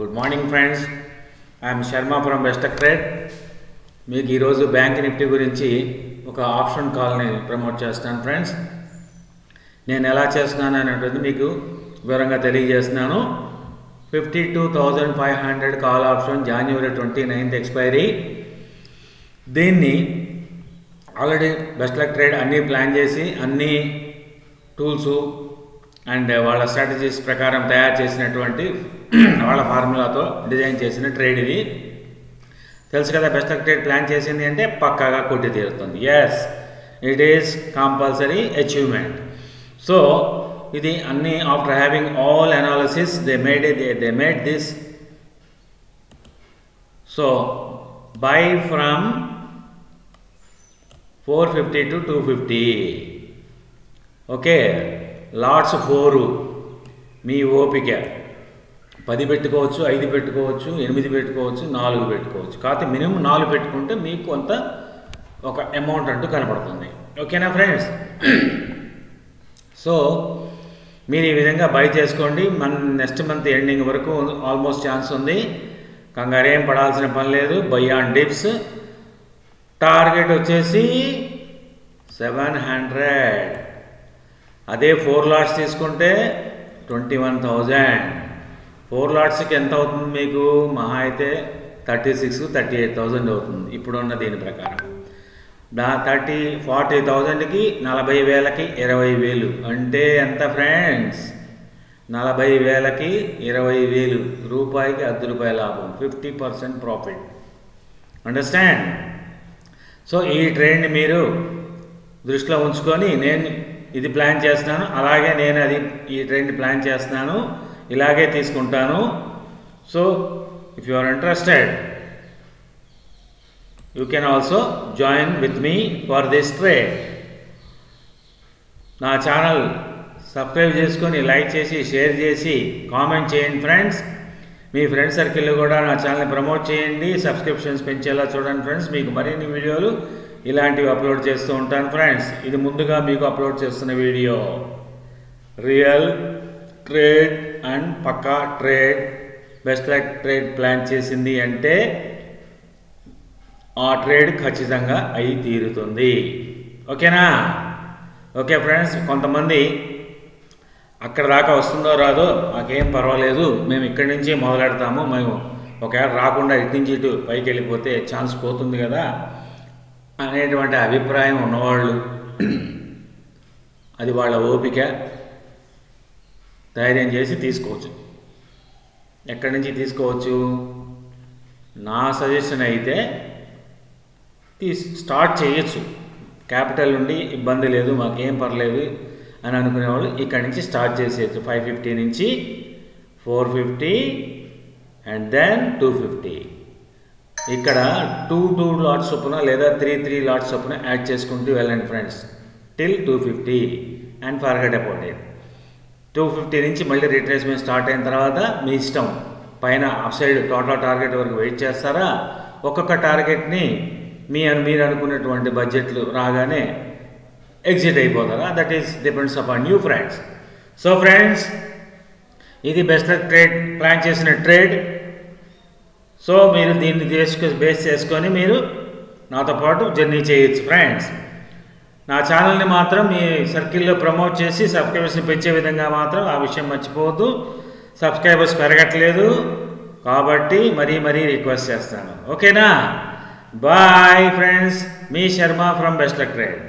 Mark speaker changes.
Speaker 1: Good morning friends, I'm Sharma from best trade. మీకు ఈరోజు bank Nifty గురించి ఒక ఆప్షన్ కాల్ని ప్రమోట్ చేస్తాను ఫ్రెండ్స్. నేను ఎలా చేస్తున్నాను అనేటువంటి మీకు వివరంగా తెలియజేస్తున్నాను. 52,500 call option, January 29th expiry. దీన్ని ఆల్రెడీ బెస్ట్ లక్ ట్రేడ్ అన్నీ ప్లాన్ చేసి అన్ని టూల్స్ అండ్ వాళ్ళ స్ట్రాటజీస్ ప్రకారం తయారు చేసినటువంటి వాళ్ళ ఫార్ములాతో డిజైన్ చేసిన ట్రేడ్ ఇది. తెలుసు కదా, బెస్ట్ లక్ ట్రేడ్ ప్లాన్ చేసింది అంటే పక్కాగా కొట్టి తీరుతుంది. Yes, it is compulsory achievement. So ఇది అన్ని after having all analysis they made this. So buy from 450 to 250. Okay, lots 4, మీ ఓపిక. 10 పెట్టుకోవచ్చు, 5 పెట్టుకోవచ్చు, 8 పెట్టుకోవచ్చు, 4 పెట్టుకోవచ్చు. కాకపోతే మినిమం 4 పెట్టుకుంటే మీకు కొంత ఒక అమౌంట్ అంటూ కనపడుతుంది. ఓకేనా ఫ్రెండ్స్? సో మీరు ఈ విధంగా బై చేసుకోండి. నెక్స్ట్ మంత్ ఎండింగ్ వరకు ఆల్మోస్ట్ ఛాన్స్ ఉంది. కంగారేం పడాల్సిన పని లేదు. By on dips. టార్గెట్ వచ్చేసి 700. అదే 4 లాట్స్ తీసుకుంటే 21,000. 4 లాట్స్కి ఎంత అవుతుంది మీకు? మహా అయితే 36,000-38,000 అవుతుంది ఇప్పుడున్న దీని ప్రకారం. 40,000కి 40,000కి 20,000 అంటే ఎంత ఫ్రెండ్స్? 40,000కి 20,000 రూపాయికి ₹10 లాభం, 50% ప్రాఫిట్. అండర్స్టాండ్? సో ఈ ట్రేడ్ని మీరు దృష్టిలో ఉంచుకొని నేను ఇది ప్లాన్ చేస్తున్నాను, అలాగే నేను ఈ ట్రేడ్ని ప్లాన్ చేస్తున్నాను, ఇలాగే తీసుకుంటాను. So if you are interested you can also join with me for this trade. నా ఛానల్ సబ్స్క్రైబ్ చేసుకొని లైక్ చేసి షేర్ చేసి కామెంట్ చేయండి ఫ్రెండ్స్. మీ ఫ్రెండ్ సర్కిల్లో కూడా నా ఛానల్ని ప్రమోట్ చేయండి. సబ్స్క్రిప్షన్స్ పెంచేలా చూడండి ఫ్రెండ్స్. మీకు మరిన్ని వీడియోలు ఇలాంటివి అప్లోడ్ చేస్తూ ఉంటాను ఫ్రెండ్స్. ఇది ముందుగా మీకు అప్లోడ్ చేస్తున్న వీడియో. రియల్ ట్రేడ్ అండ్ పక్కా trade best luck trade plan చేసింది అంటే ఆ ట్రేడ్ ఖచ్చితంగా అయి తీరుతుంది. ఓకేనా? ఓకే ఫ్రెండ్స్, కొంతమంది అక్కడ దాకా వస్తుందో రాదో మాకేం పర్వాలేదు, మేము ఇక్కడి నుంచి మొదలెడతాము, మేము ఒకవేళ రాకుండా ఇటు నుంచి ఇటు పైకి వెళ్ళిపోతే ఛాన్స్ పోతుంది కదా అనేటువంటి అభిప్రాయం ఉన్నవాళ్ళు, అది వాళ్ళ ఓపిక, ధైర్యం చేసి తీసుకోవచ్చు. ఎక్కడి నుంచి తీసుకోవచ్చు? నా సజెషన్ అయితే స్టార్ట్ చేయొచ్చు. క్యాపిటల్ నుండి ఇబ్బంది లేదు, మాకేం పర్లేదు అని అనుకునే వాళ్ళు ఇక్కడి నుంచి స్టార్ట్ చేసేయచ్చు. 550 నుంచి 450 అండ్ దెన్ 250. ఇక్కడ 2 లాట్స్ చొప్పున లేదా 3 లాట్స్ చొప్పున యాడ్ చేసుకుంటూ వెళ్ళండి friends till 250 and forget about it. 250 నుంచి మళ్ళీ రిట్రేస్మెంట్ స్టార్ట్ అయిన తర్వాత మీ ఇష్టం. పైన అప్ సైడ్ టోటల్ టార్గెట్ వరకు వెయిట్ చేస్తారా? ఒక్కొక్క టార్గెట్ని మీరు అనుకున్నటువంటి బడ్జెట్లు రాగానే ఎగ్జిట్ అయిపోతారా? That is depends upon you friends. So friends, ఇది బెస్ట్ లక్ ట్రేడ్ ప్లాన్ చేసిన ట్రేడ్. సో మీరు దీన్ని బేస్ చేసుకొని మీరు నాతో పాటు జర్నీ చేయొచ్చు ఫ్రెండ్స్. నా ఛానల్ని మాత్రం మీ సర్కిల్లో ప్రమోట్ చేసి సబ్స్క్రైబర్స్ని పెంచే విధంగా మాత్రం ఆ విషయం మర్చిపోవద్దు. సబ్స్క్రైబర్స్ పెరగట్లేదు కాబట్టి మరీ రిక్వెస్ట్ చేస్తాను. ఓకేనా? బాయ్ ఫ్రెండ్స్, మీ Sharma from best luck trade.